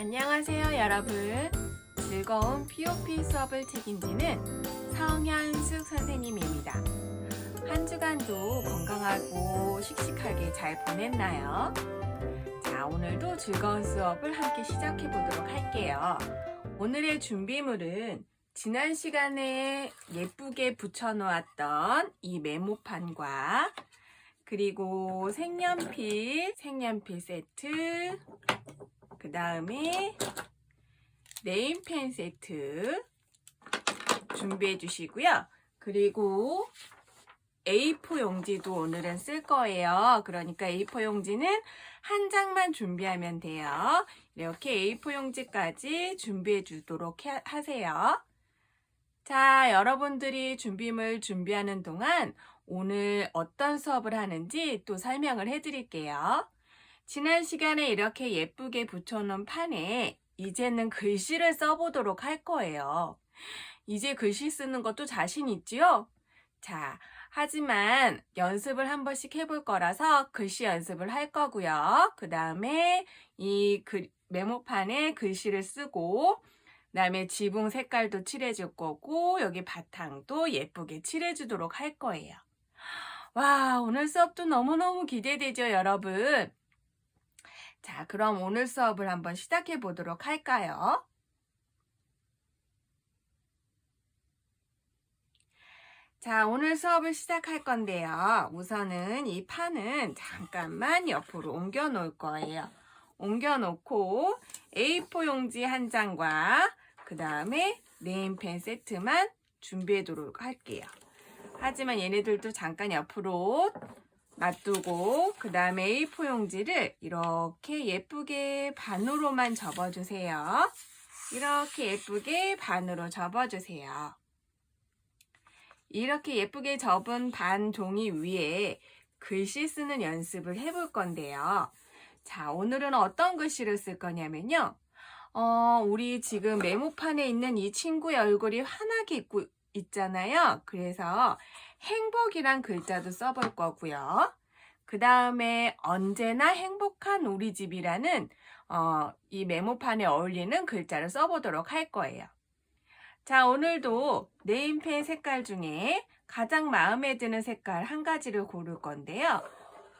안녕하세요, 여러분. 즐거운 POP 수업을 책임지는 성현숙 선생님입니다. 한 주간도 건강하고 씩씩하게 잘 보냈나요? 자, 오늘도 즐거운 수업을 함께 시작해 보도록 할게요. 오늘의 준비물은 지난 시간에 예쁘게 붙여놓았던 이 메모판과 그리고 색연필 세트, 그 다음에 네임펜 세트 준비해 주시고요. 그리고 A4 용지도 오늘은 쓸 거예요. 그러니까 A4 용지는 한 장만 준비하면 돼요. 이렇게 A4 용지까지 준비해 주도록 하세요. 자, 여러분들이 준비물 준비하는 동안 오늘 어떤 수업을 하는지 또 설명을 해 드릴게요. 지난 시간에 이렇게 예쁘게 붙여놓은 판에 이제는 글씨를 써보도록 할 거예요. 이제 글씨 쓰는 것도 자신 있지요? 자, 하지만 연습을 한 번씩 해볼 거라서 글씨 연습을 할 거고요. 그 다음에 이 메모판에 글씨를 쓰고 그 다음에 지붕 색깔도 칠해줄 거고 여기 바탕도 예쁘게 칠해주도록 할 거예요. 와, 오늘 수업도 너무너무 기대되죠, 여러분? 자, 그럼 오늘 수업을 한번 시작해 보도록 할까요? 자, 오늘 수업을 시작할 건데요. 우선은 이 판은 잠깐만 옆으로 옮겨 놓을 거예요. 옮겨 놓고 A4 용지 한 장과 그 다음에 네임펜 세트만 준비해 두도록 할게요. 하지만 얘네들도 잠깐 옆으로 놔두고 그 다음에 A4 용지를 이렇게 예쁘게 반으로만 접어주세요. 이렇게 예쁘게 반으로 접어주세요. 이렇게 예쁘게 접은 반 종이 위에 글씨 쓰는 연습을 해볼 건데요. 자, 오늘은 어떤 글씨를 쓸 거냐면요. 우리 지금 메모판에 있는 이 친구의 얼굴이 환하게 있잖아요. 그래서 행복이란 글자도 써볼 거고요. 그 다음에 언제나 행복한 우리 집이라는 이 메모판에 어울리는 글자를 써보도록 할 거예요. 자, 오늘도 네임펜 색깔 중에 가장 마음에 드는 색깔 한 가지를 고를 건데요.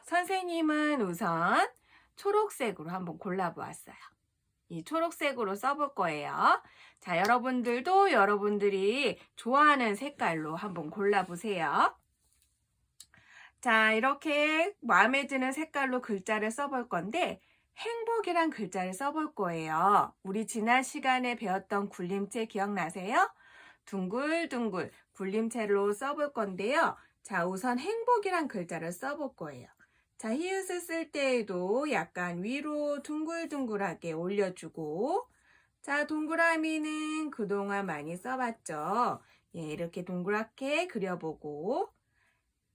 선생님은 우선 초록색으로 한번 골라보았어요. 이 초록색으로 써볼 거예요. 자, 여러분들도 여러분들이 좋아하는 색깔로 한번 골라보세요. 자, 이렇게 마음에 드는 색깔로 글자를 써볼 건데 행복이란 글자를 써볼 거예요. 우리 지난 시간에 배웠던 굴림체 기억나세요? 둥글둥글 굴림체로 써볼 건데요. 자, 우선 행복이란 글자를 써볼 거예요. 자, 히읗을 쓸 때에도 약간 위로 둥글둥글하게 올려주고 자, 동그라미는 그동안 많이 써봤죠. 예, 이렇게 동그랗게 그려보고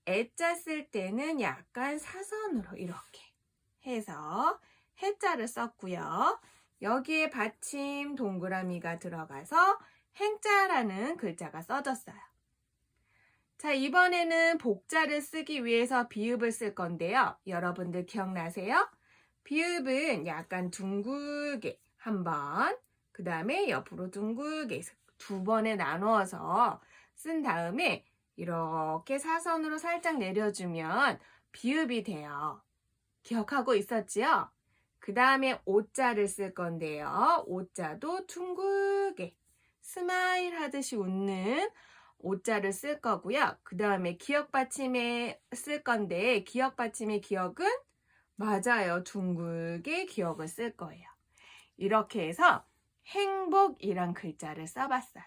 애자 쓸 때는 약간 사선으로 이렇게 해서 해자를 썼고요. 여기에 받침 동그라미가 들어가서 행자라는 글자가 써졌어요. 자, 이번에는 복자를 쓰기 위해서 비읍을 쓸 건데요. 여러분들 기억나세요? 비읍은 약간 둥글게 한 번, 그 다음에 옆으로 둥글게 두 번에 나누어서 쓴 다음에 이렇게 사선으로 살짝 내려주면 비읍이 돼요. 기억하고 있었지요? 그 다음에 오자를 쓸 건데요. 오자도 둥글게 스마일 하듯이 웃는 오자를 쓸 거고요. 그 다음에 기억 받침에 쓸 건데 기억 받침의 기억은 맞아요. 둥글게 기억을 쓸 거예요. 이렇게 해서 행복이란 글자를 써봤어요.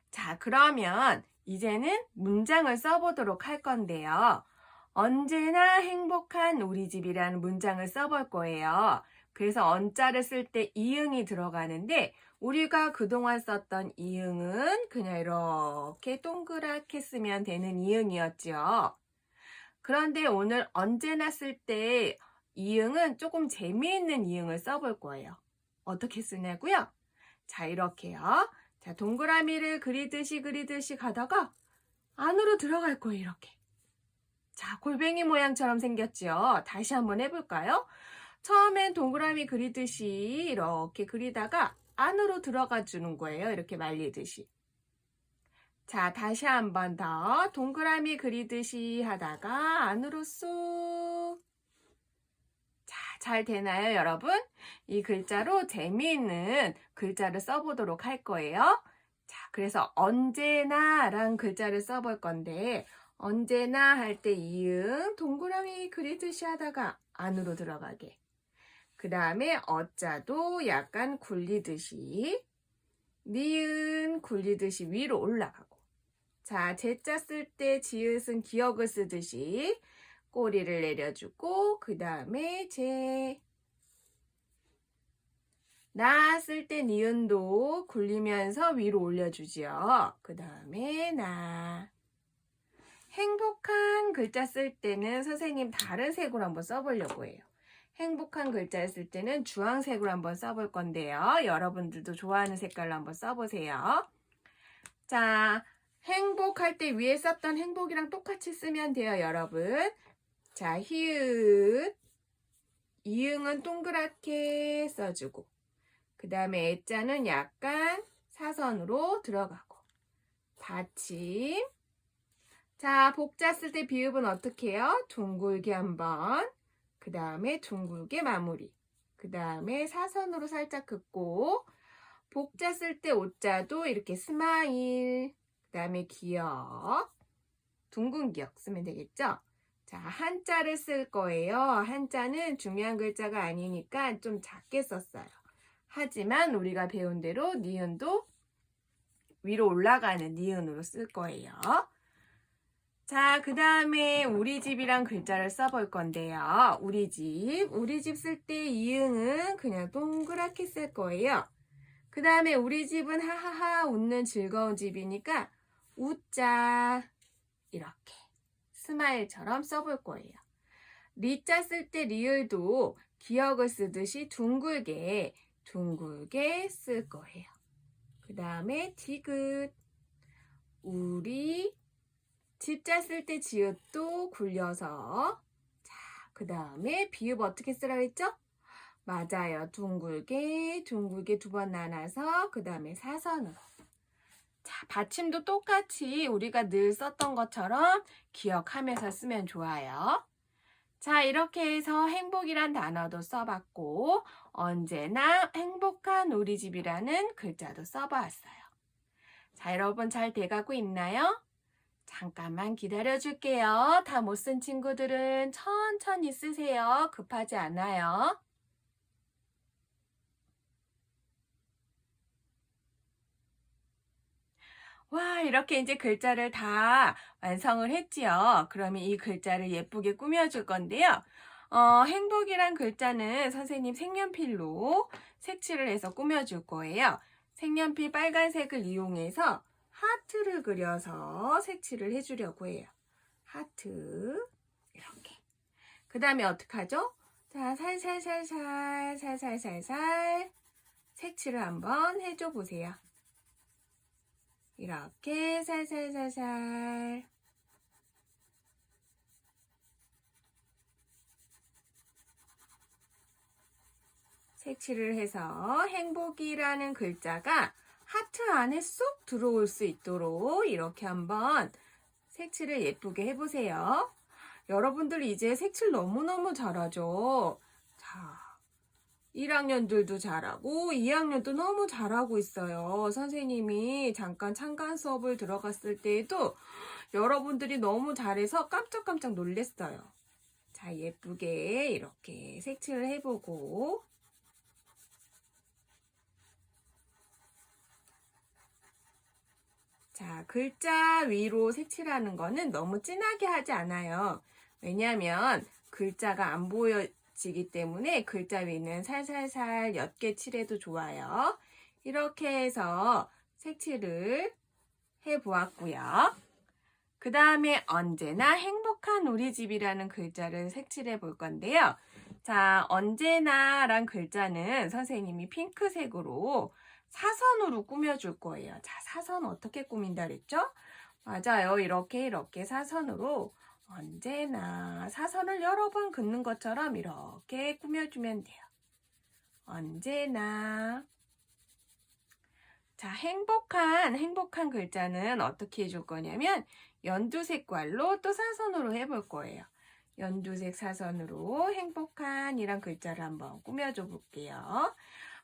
자, 그러면 이제는 문장을 써보도록 할 건데요. 언제나 행복한 우리 집이라는 문장을 써볼 거예요. 그래서 언자를 쓸 때 이응이 들어가는데 우리가 그동안 썼던 이응은 그냥 이렇게 동그랗게 쓰면 되는 이응이었죠. 그런데 오늘 언제나 쓸 때 이응은 조금 재미있는 이응을 써볼 거예요. 어떻게 쓰냐고요? 자, 이렇게요. 자, 동그라미를 그리듯이 가다가 안으로 들어갈 거예요, 이렇게. 자, 골뱅이 모양처럼 생겼죠? 다시 한번 해볼까요? 처음엔 동그라미 그리듯이 이렇게 그리다가 안으로 들어가 주는 거예요. 이렇게 말리듯이. 자, 다시 한 번 더 동그라미 그리듯이 하다가 안으로 쏙. 자, 잘 되나요, 여러분? 이 글자로 재미있는 글자를 써보도록 할 거예요. 자, 그래서 언제나란 글자를 써볼 건데 언제나 할 때 이응 동그라미 그리듯이 하다가 안으로 들어가게. 그 다음에 어자도 약간 굴리듯이 니은 굴리듯이 위로 올라가고. 자, 제자 쓸 때 지읒은 기역을 쓰듯이 꼬리를 내려주고 그 다음에 나 쓸 때 니은도 굴리면서 위로 올려주지요. 그 다음에 나. 행복한 글자 쓸 때는 선생님 다른 색으로 한번 써보려고 해요. 행복한 글자를 쓸 때는 주황색으로 한번 써볼 건데요. 여러분들도 좋아하는 색깔로 한번 써보세요. 자, 행복할 때 위에 썼던 행복이랑 똑같이 쓰면 돼요, 여러분. 자, 히읗, 이응은 동그랗게 써주고 그 다음에 애자는 약간 사선으로 들어가고 받침. 자, 복자 쓸 때 비읍은 어떻게 해요? 둥글게 한번, 그 다음에 둥글게 마무리, 그 다음에 사선으로 살짝 긋고 복자 쓸 때 오자도 이렇게 스마일, 그 다음에 기역, 둥근 기역 쓰면 되겠죠? 자, 한자를 쓸 거예요. 한자는 중요한 글자가 아니니까 좀 작게 썼어요. 하지만 우리가 배운 대로 니은도 위로 올라가는 니은으로 쓸 거예요. 자, 그 다음에 우리 집이란 글자를 써볼 건데요. 우리 집 쓸 때 이응은 그냥 동그랗게 쓸 거예요. 그 다음에 우리 집은 하하하 웃는 즐거운 집이니까 웃자 이렇게 스마일처럼 써볼 거예요. 리자 쓸 때 리을도 기역을 쓰듯이 둥글게 쓸 거예요. 그 다음에 디귿, 우리 집자 쓸 때 지읒도 굴려서. 자, 그 다음에 비읍 어떻게 쓰라고 했죠? 맞아요. 둥글게 두 번 나눠서 그 다음에 사선으로. 자, 받침도 똑같이 우리가 늘 썼던 것처럼 기억하면서 쓰면 좋아요. 자, 이렇게 해서 행복이란 단어도 써봤고 언제나 행복한 우리 집이라는 글자도 써봤어요. 자, 여러분 잘 돼가고 있나요? 잠깐만 기다려 줄게요. 다 못 쓴 친구들은 천천히 쓰세요. 급하지 않아요. 와, 이렇게 이제 글자를 다 완성을 했지요. 그러면 이 글자를 예쁘게 꾸며줄 건데요. 행복이란 글자는 선생님 색연필로 색칠을 해서 꾸며줄 거예요. 색연필 빨간색을 이용해서 하트를 그려서 색칠을 해주려고 해요. 하트 이렇게. 그 다음에 어떻게 하죠? 자, 살살 색칠을 한번 해줘 보세요. 이렇게 살살살살. 색칠을 해서 행복이라는 글자가 하트 안에 쏙 들어올 수 있도록 이렇게 한번 색칠을 예쁘게 해보세요. 여러분들 이제 색칠 너무너무 잘하죠? 자, 1학년들도 잘하고 2학년도 너무 잘하고 있어요. 선생님이 잠깐 참관 수업을 들어갔을 때에도 여러분들이 너무 잘해서 깜짝깜짝 놀랐어요. 자, 예쁘게 이렇게 색칠을 해보고 자, 글자 위로 색칠하는 거는 너무 진하게 하지 않아요. 왜냐하면 글자가 안 보여지기 때문에 글자 위는 살살살 옅게 칠해도 좋아요. 이렇게 해서 색칠을 해보았고요. 그 다음에 언제나 행복한 우리 집이라는 글자를 색칠해 볼 건데요. 자, 언제나란 글자는 선생님이 핑크색으로 사선으로 꾸며줄 거예요. 자, 사선 어떻게 꾸민다 그랬죠? 맞아요. 이렇게 사선으로 언제나 사선을 여러 번 긋는 것처럼 이렇게 꾸며주면 돼요. 언제나. 자, 행복한 글자는 어떻게 해줄 거냐면 연두색깔로 또 사선으로 해볼 거예요. 연두색 사선으로 행복한이란 글자를 한번 꾸며줘 볼게요.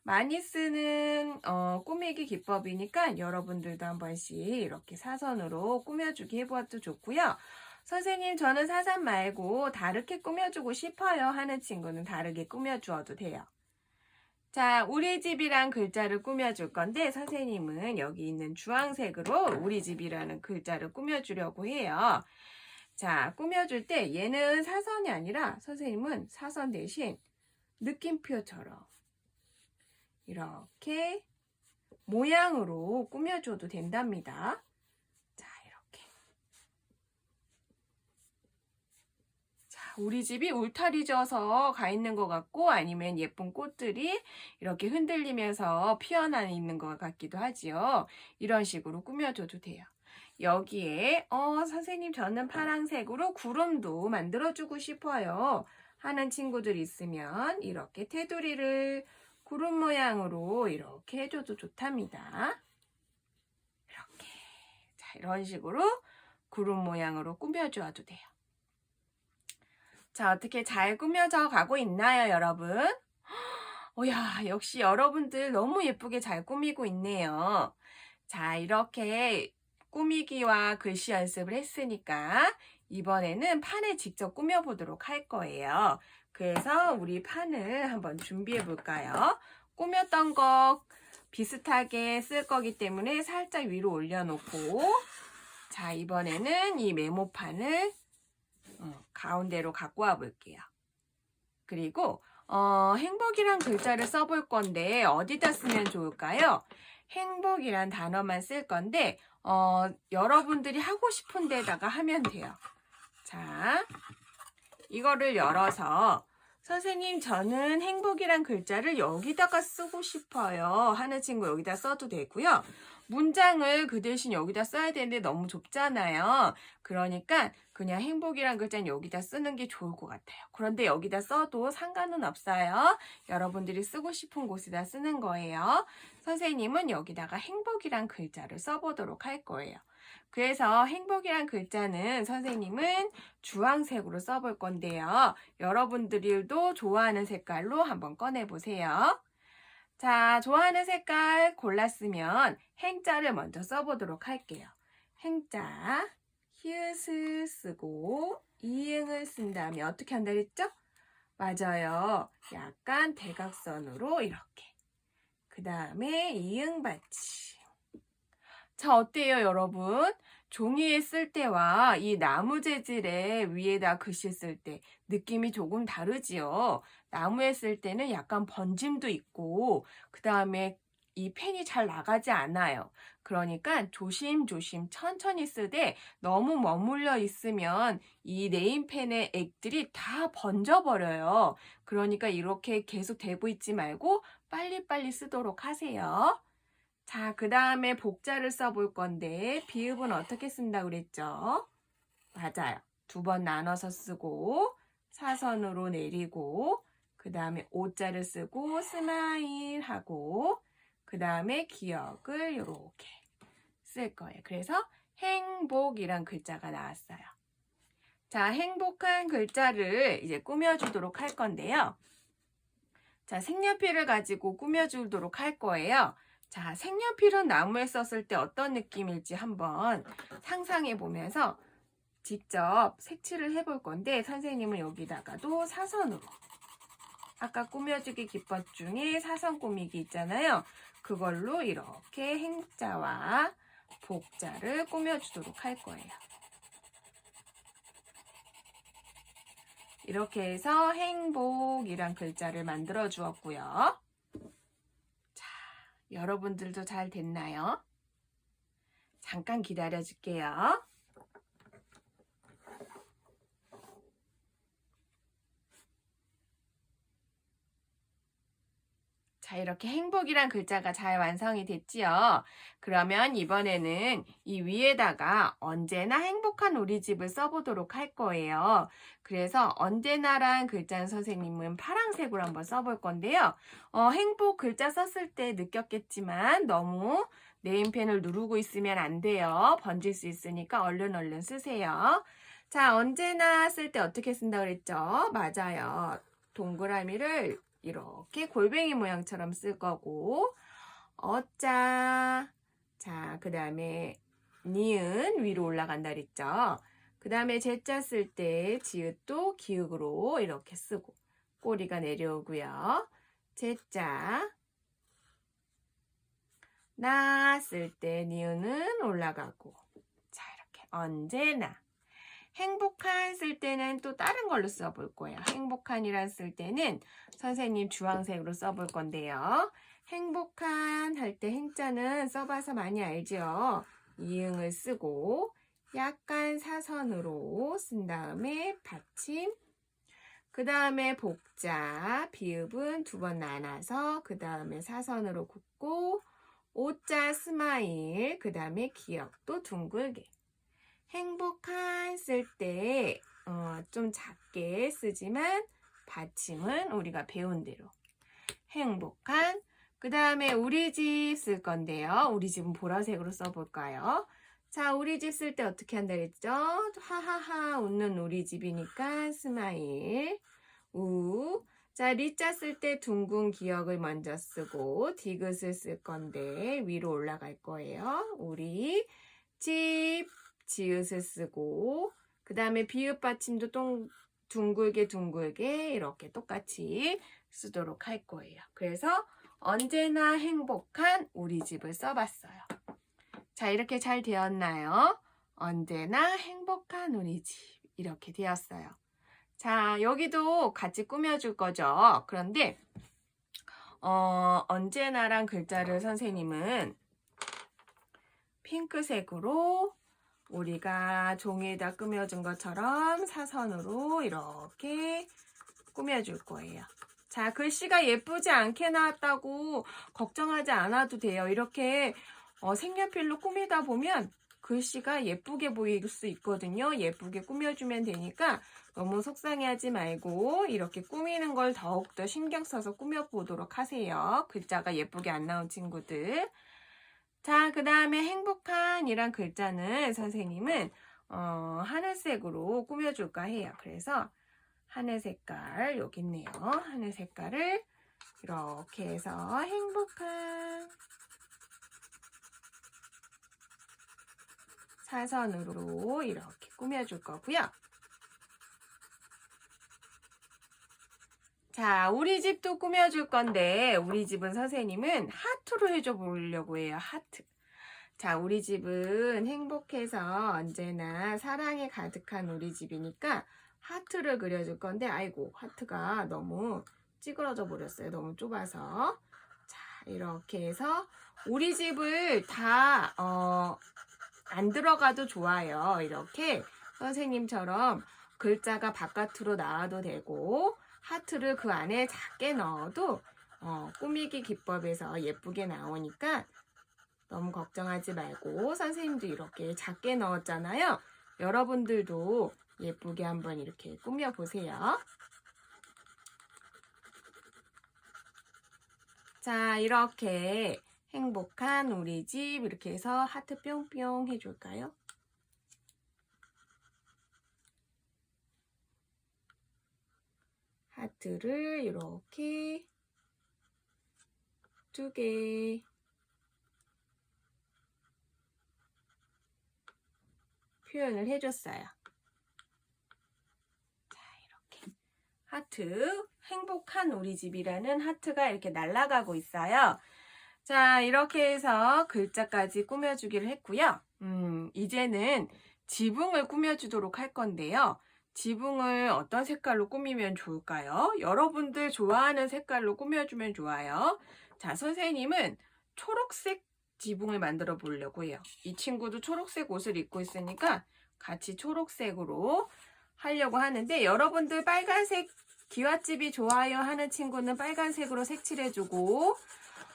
많이 쓰는 꾸미기 기법이니까 여러분들도 한 번씩 이렇게 사선으로 꾸며주기 해보아도 좋고요. 선생님, 저는 사선 말고 다르게 꾸며주고 싶어요 하는 친구는 다르게 꾸며주어도 돼요. 자, 우리 집이란 글자를 꾸며줄 건데 선생님은 여기 있는 주황색으로 우리 집이라는 글자를 꾸며주려고 해요. 자, 꾸며줄 때 얘는 사선이 아니라 선생님은 사선 대신 느낌표처럼 이렇게 모양으로 꾸며줘도 된답니다. 자, 이렇게. 자, 우리 집이 울타리 져서 가 있는 것 같고 아니면 예쁜 꽃들이 이렇게 흔들리면서 피어나 있는 것 같기도 하지요. 이런 식으로 꾸며줘도 돼요. 여기에 선생님 저는 파란색으로 구름도 만들어주고 싶어요 하는 친구들 있으면 이렇게 테두리를 구름 모양으로 이렇게 해줘도 좋답니다. 이렇게. 자, 이런 식으로 구름 모양으로 꾸며줘도 돼요. 자, 어떻게 잘 꾸며져 가고 있나요, 여러분? 야, 역시 여러분들 너무 예쁘게 잘 꾸미고 있네요. 자, 이렇게 꾸미기와 글씨 연습을 했으니까 이번에는 판을 직접 꾸며보도록 할 거예요. 그래서 우리 판을 한번 준비해 볼까요? 꾸몄던 거 비슷하게 쓸 거기 때문에 살짝 위로 올려놓고 자, 이번에는 이 메모판을 가운데로 갖고 와 볼게요. 그리고 행복이란 글자를 써볼 건데 어디다 쓰면 좋을까요? 행복이란 단어만 쓸 건데 여러분들이 하고 싶은 데다가 하면 돼요. 자, 이거를 열어서 선생님 저는 행복이란 글자를 여기다가 쓰고 싶어요 하는 친구 여기다 써도 되고요. 문장을 그 대신 여기다 써야 되는데 너무 좁잖아요. 그러니까 그냥 행복이란 글자는 여기다 쓰는 게 좋을 것 같아요. 그런데 여기다 써도 상관은 없어요. 여러분들이 쓰고 싶은 곳에다 쓰는 거예요. 선생님은 여기다가 행복이란 글자를 써보도록 할 거예요. 그래서 행복이란 글자는 선생님은 주황색으로 써볼 건데요. 여러분들도 좋아하는 색깔로 한번 꺼내보세요. 자, 좋아하는 색깔 골랐으면 행자를 먼저 써보도록 할게요. 행자, 히읗을 쓰고 이응을 쓴 다음에 어떻게 한다 그랬죠? 맞아요. 약간 대각선으로 이렇게. 그 다음에 이응 받침. 자, 어때요, 여러분? 종이에 쓸 때와 이 나무 재질의 위에다 글씨 쓸 때 느낌이 조금 다르지요. 나무에 쓸 때는 약간 번짐도 있고 그 다음에 이 펜이 잘 나가지 않아요. 그러니까 조심조심 천천히 쓰되 너무 머물러 있으면 이 네임펜의 액들이 다 번져버려요. 그러니까 이렇게 계속 대고 있지 말고 빨리빨리 쓰도록 하세요. 자, 그 다음에 복자를 써볼 건데 비읍은 어떻게 쓴다고 그랬죠? 맞아요. 2번 나눠서 쓰고 사선으로 내리고 그 다음에 오자를 쓰고 스마일 하고 그 다음에 기억을 이렇게 쓸 거예요. 그래서 행복이란 글자가 나왔어요. 자, 행복한 글자를 이제 꾸며주도록 할 건데요. 자, 색연필을 가지고 꾸며주도록 할 거예요. 자, 색연필은 나무에 썼을 때 어떤 느낌일지 한번 상상해 보면서 직접 색칠을 해볼 건데 선생님은 여기다가도 사선으로 아까 꾸며주기 기법 중에 사선 꾸미기 있잖아요. 그걸로 이렇게 행자와 복자를 꾸며주도록 할 거예요. 이렇게 해서 행복이란 글자를 만들어 주었고요. 자, 여러분들도 잘 됐나요? 잠깐 기다려 줄게요. 자, 자, 이렇게 행복이란 글자가 잘 완성이 됐지요. 그러면 이번에는 이 위에다가 언제나 행복한 우리 집을 써보도록 할 거예요. 그래서 언제나란 글자는 선생님은 파란색으로 한번 써볼 건데요. 행복 글자 썼을 때 느꼈겠지만 너무 네임펜을 누르고 있으면 안 돼요. 번질 수 있으니까 얼른 쓰세요. 자, 언제나 쓸 때 어떻게 쓴다 그랬죠? 맞아요. 동그라미를 이렇게 골뱅이 모양처럼 쓸 거고, 어자. 자, 그 다음에 니은 위로 올라간다 그랬죠? 그 다음에 제자 쓸 때 지읒도 기읒으로 이렇게 쓰고, 꼬리가 내려오고요. 제자. 나 쓸 때 니은은 올라가고. 자, 이렇게 언제나. 행복한 쓸 때는 또 다른 걸로 써볼 거예요. 행복한이란 쓸 때는 선생님 주황색으로 써볼 건데요. 행복한 할 때 행자는 써봐서 많이 알죠? 이응을 쓰고 약간 사선으로 쓴 다음에 받침, 그 다음에 복자, 비읍은 두 번 나눠서 그 다음에 사선으로 긋고 오자 스마일, 그 다음에 기억도 둥글게. 행복한 쓸 때 좀 작게 쓰지만 받침은 우리가 배운 대로 행복한. 그 다음에 우리 집 쓸 건데요. 우리 집은 보라색으로 써볼까요? 자, 우리 집 쓸 때 어떻게 한다 그랬죠? 하하하 웃는 우리 집이니까 스마일. 우. 자, 리자 쓸 때 둥근 기억을 먼저 쓰고 디귿을 쓸 건데 위로 올라갈 거예요. 우리 집. 지읒을 쓰고 그 다음에 비읍 받침도 둥글게 이렇게 똑같이 쓰도록 할 거예요. 그래서 언제나 행복한 우리 집을 써봤어요. 자, 이렇게 잘 되었나요? 언제나 행복한 우리 집 이렇게 되었어요. 자, 여기도 같이 꾸며줄 거죠. 그런데 언제나란 글자를 선생님은 핑크색으로 우리가 종이에다 꾸며준 것처럼 사선으로 이렇게 꾸며줄 거예요. 자, 글씨가 예쁘지 않게 나왔다고 걱정하지 않아도 돼요. 이렇게 색연필로 꾸미다 보면 글씨가 예쁘게 보일 수 있거든요. 예쁘게 꾸며주면 되니까 너무 속상해하지 말고 이렇게 꾸미는 걸 더욱더 신경 써서 꾸며보도록 하세요. 글자가 예쁘게 안 나온 친구들. 자, 그 다음에 행복한 이란 글자는 선생님은 하늘색으로 꾸며줄까 해요. 그래서 하늘 색깔 여기 있네요. 하늘 색깔을 이렇게 해서 행복한 사선으로 이렇게 꾸며줄 거고요. 자, 우리 집도 꾸며줄 건데 우리 집은 선생님은 하트로 해줘 보려고 해요. 하트. 자, 우리 집은 행복해서 언제나 사랑에 가득한 우리 집이니까 하트를 그려줄 건데 아이고 하트가 너무 찌그러져 버렸어요. 너무 좁아서. 자, 이렇게 해서 우리 집을 다 안 들어가도 좋아요. 이렇게 선생님처럼 글자가 바깥으로 나와도 되고 하트를 그 안에 작게 넣어도 꾸미기 기법에서 예쁘게 나오니까 너무 걱정하지 말고 선생님도 이렇게 작게 넣었잖아요. 여러분들도 예쁘게 한번 이렇게 꾸며보세요. 자, 이렇게 행복한 우리 집 이렇게 해서 하트 뿅뿅 해줄까요? 하트를 이렇게 2개 표현을 해줬어요. 자, 이렇게 하트, 행복한 우리 집이라는 하트가 이렇게 날아가고 있어요. 자, 이렇게 해서 글자까지 꾸며주기를 했고요. 이제는 지붕을 꾸며주도록 할 건데요. 지붕을 어떤 색깔로 꾸미면 좋을까요? 여러분들 좋아하는 색깔로 꾸며주면 좋아요. 자, 선생님은 초록색 지붕을 만들어 보려고 해요. 이 친구도 초록색 옷을 입고 있으니까 같이 초록색으로 하려고 하는데 여러분들 빨간색 기와집이 좋아요 하는 친구는 빨간색으로 색칠해주고,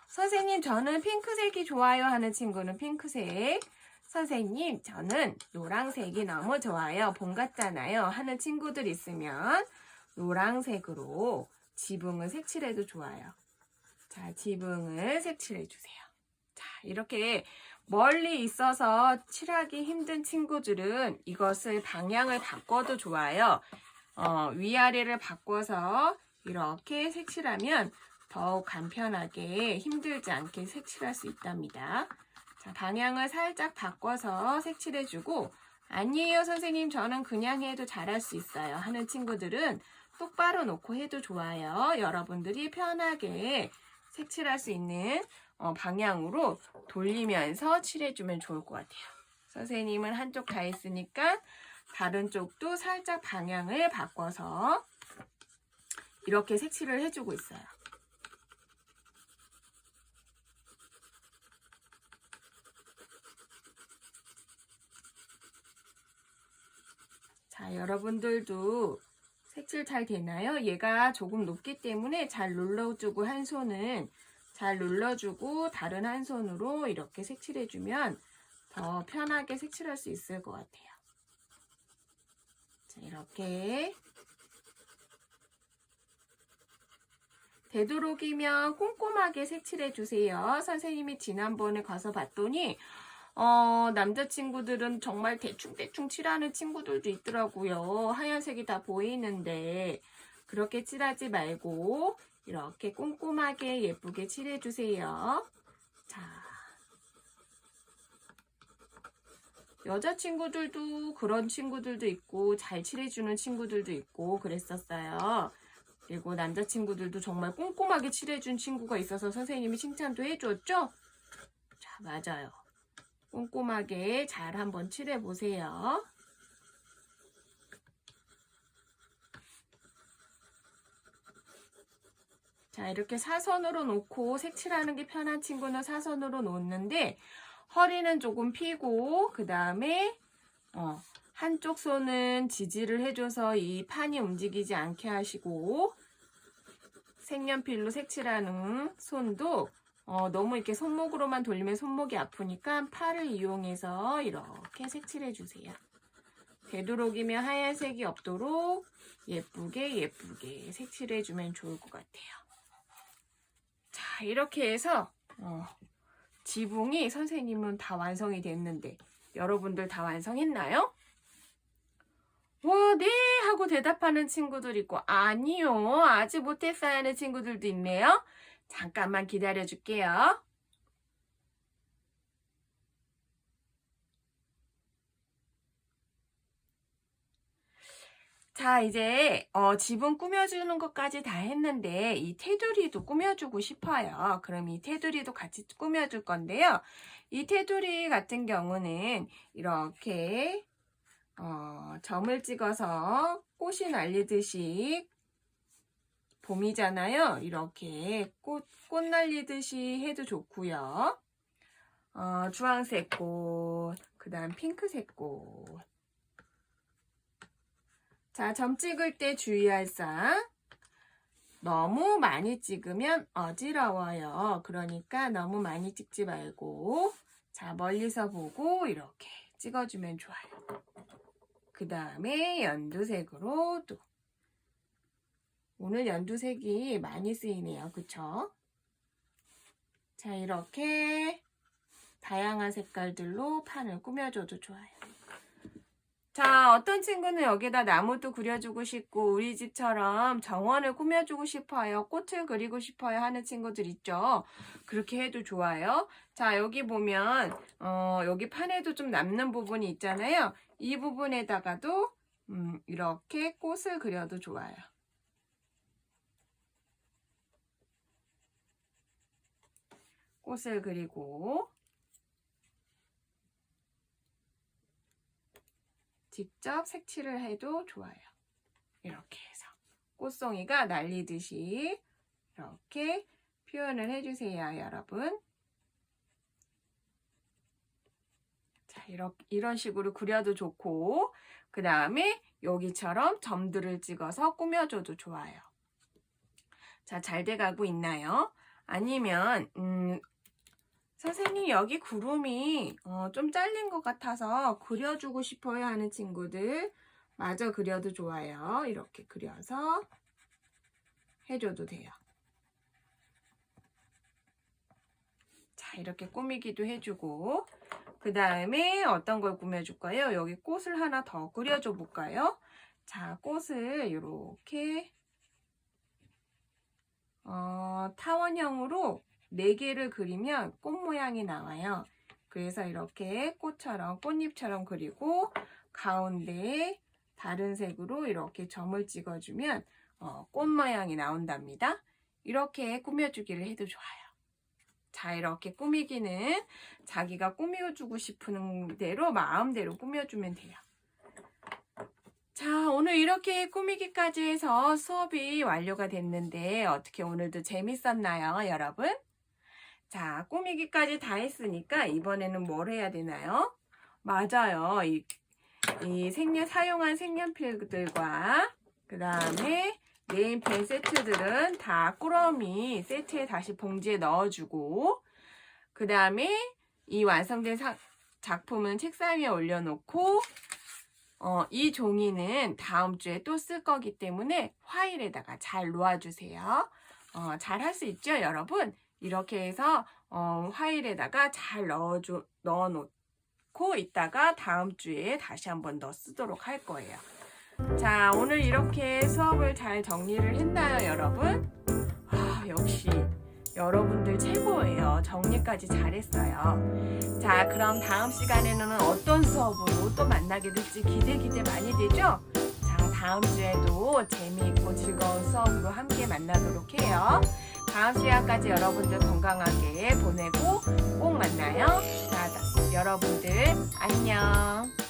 선생님 저는 핑크색이 좋아요 하는 친구는 핑크색, 선생님 저는 노란색이 너무 좋아요, 봄 같잖아요 하는 친구들 있으면 노란색으로 지붕을 색칠해도 좋아요. 자, 지붕을 색칠해주세요. 자, 이렇게 멀리 있어서 칠하기 힘든 친구들은 이것을 방향을 바꿔도 좋아요. 위아래를 바꿔서 이렇게 색칠하면 더욱 간편하게 힘들지 않게 색칠할 수 있답니다. 자, 방향을 살짝 바꿔서 색칠해주고, 아니에요 선생님 저는 그냥 해도 잘할 수 있어요 하는 친구들은 똑바로 놓고 해도 좋아요. 여러분들이 편하게 색칠할 수 있는 방향으로 돌리면서 칠해주면 좋을 것 같아요. 선생님은 한쪽 다 했으니까 다른 쪽도 살짝 방향을 바꿔서 이렇게 색칠을 해주고 있어요. 자, 여러분들도 색칠 잘 되나요? 얘가 조금 높기 때문에 잘 눌러주고 한 손은 잘 눌러주고 다른 한 손으로 이렇게 색칠해주면 더 편하게 색칠할 수 있을 것 같아요. 자, 이렇게 되도록이면 꼼꼼하게 색칠해주세요. 선생님이 지난번에 가서 봤더니 남자친구들은 정말 대충대충 칠하는 친구들도 있더라고요. 하얀색이 다 보이는데 그렇게 칠하지 말고 이렇게 꼼꼼하게 예쁘게 칠해주세요. 자, 여자친구들도 그런 친구들도 있고 잘 칠해주는 친구들도 있고 그랬었어요. 그리고 남자친구들도 정말 꼼꼼하게 칠해준 친구가 있어서 선생님이 칭찬도 해줬죠? 자, 맞아요. 꼼꼼하게 잘 한번 칠해보세요. 자, 이렇게 사선으로 놓고 색칠하는 게 편한 친구는 사선으로 놓는데 허리는 조금 펴고 그 다음에 한쪽 손은 지지를 해줘서 이 판이 움직이지 않게 하시고 색연필로 색칠하는 손도 너무 이렇게 손목으로만 돌리면 손목이 아프니까 팔을 이용해서 이렇게 색칠해 주세요. 되도록이면 하얀색이 없도록 예쁘게 색칠해 주면 좋을 것 같아요. 자, 이렇게 해서 지붕이 선생님은 다 완성이 됐는데 여러분들 다 완성했나요? 와, 네 하고 대답하는 친구들 있고 아니요 아직 못했어요 하는 친구들도 있네요. 잠깐만 기다려 줄게요. 자, 이제 지붕 꾸며주는 것까지 다 했는데 이 테두리도 꾸며주고 싶어요. 그럼 이 테두리도 같이 꾸며줄 건데요. 이 테두리 같은 경우는 이렇게 점을 찍어서 꽃이 날리듯이 봄이잖아요. 이렇게 꽃 날리듯이 해도 좋고요. 주황색 꽃, 그 다음 핑크색 꽃. 자, 점 찍을 때 주의할 사항. 너무 많이 찍으면 어지러워요. 그러니까 너무 많이 찍지 말고 자, 멀리서 보고 이렇게 찍어주면 좋아요. 그 다음에 연두색으로 또 오늘 연두색이 많이 쓰이네요. 그쵸? 자, 이렇게 다양한 색깔들로 판을 꾸며줘도 좋아요. 자, 어떤 친구는 여기다 나무도 그려주고 싶고 우리 집처럼 정원을 꾸며주고 싶어요. 꽃을 그리고 싶어요 하는 친구들 있죠. 그렇게 해도 좋아요. 자, 여기 보면 여기 판에도 좀 남는 부분이 있잖아요. 이 부분에다가도 이렇게 꽃을 그려도 좋아요. 꽃을 그리고 직접 색칠을 해도 좋아요. 이렇게 해서 꽃송이가 날리듯이 이렇게 표현을 해주세요, 여러분. 자, 이런 식으로 그려도 좋고 그 다음에 여기처럼 점들을 찍어서 꾸며줘도 좋아요. 자, 잘 돼가고 있나요? 아니면 선생님 여기 구름이 좀 잘린 것 같아서 그려주고 싶어요 하는 친구들 마저 그려도 좋아요. 이렇게 그려서 해줘도 돼요. 자, 이렇게 꾸미기도 해주고 그 다음에 어떤 걸 꾸며줄까요? 여기 꽃을 하나 더 그려줘 볼까요? 자, 꽃을 이렇게 타원형으로 4개를 그리면 꽃 모양이 나와요. 그래서 이렇게 꽃처럼 꽃잎처럼 그리고 가운데에 다른 색으로 이렇게 점을 찍어주면 꽃 모양이 나온답니다. 이렇게 꾸며주기를 해도 좋아요. 자, 이렇게 꾸미기는 자기가 꾸며주고 싶은 대로 마음대로 꾸며주면 돼요. 자, 오늘 이렇게 꾸미기까지 해서 수업이 완료가 됐는데 어떻게 오늘도 재밌었나요, 여러분? 자, 꾸미기까지 다 했으니까 이번에는 뭘 해야 되나요? 맞아요. 이 사용한 색연필들과 그 다음에 네임펜 세트들은 다 꾸러미 세트에 다시 봉지에 넣어주고 그 다음에 이 완성된 작품은 책상 위에 올려놓고 이 종이는 다음 주에 또 쓸 거기 때문에 파일에다가 잘 놓아주세요. 잘 할 수 있죠, 여러분? 이렇게 해서 파일에다가 잘 넣어놓고 있다가 다음 주에 다시 한번 더 쓰도록 할 거예요. 자, 오늘 이렇게 수업을 잘 정리를 했나요, 여러분? 역시 여러분들 최고예요. 정리까지 잘했어요. 자, 그럼 다음 시간에는 어떤 수업으로 또 만나게 될지 기대 많이 되죠? 자, 다음 주에도 재미있고 즐거운 수업으로 함께 만나도록 해요. 다음 시간까지 여러분들 건강하게 보내고 꼭 만나요. 자, 여러분들 안녕.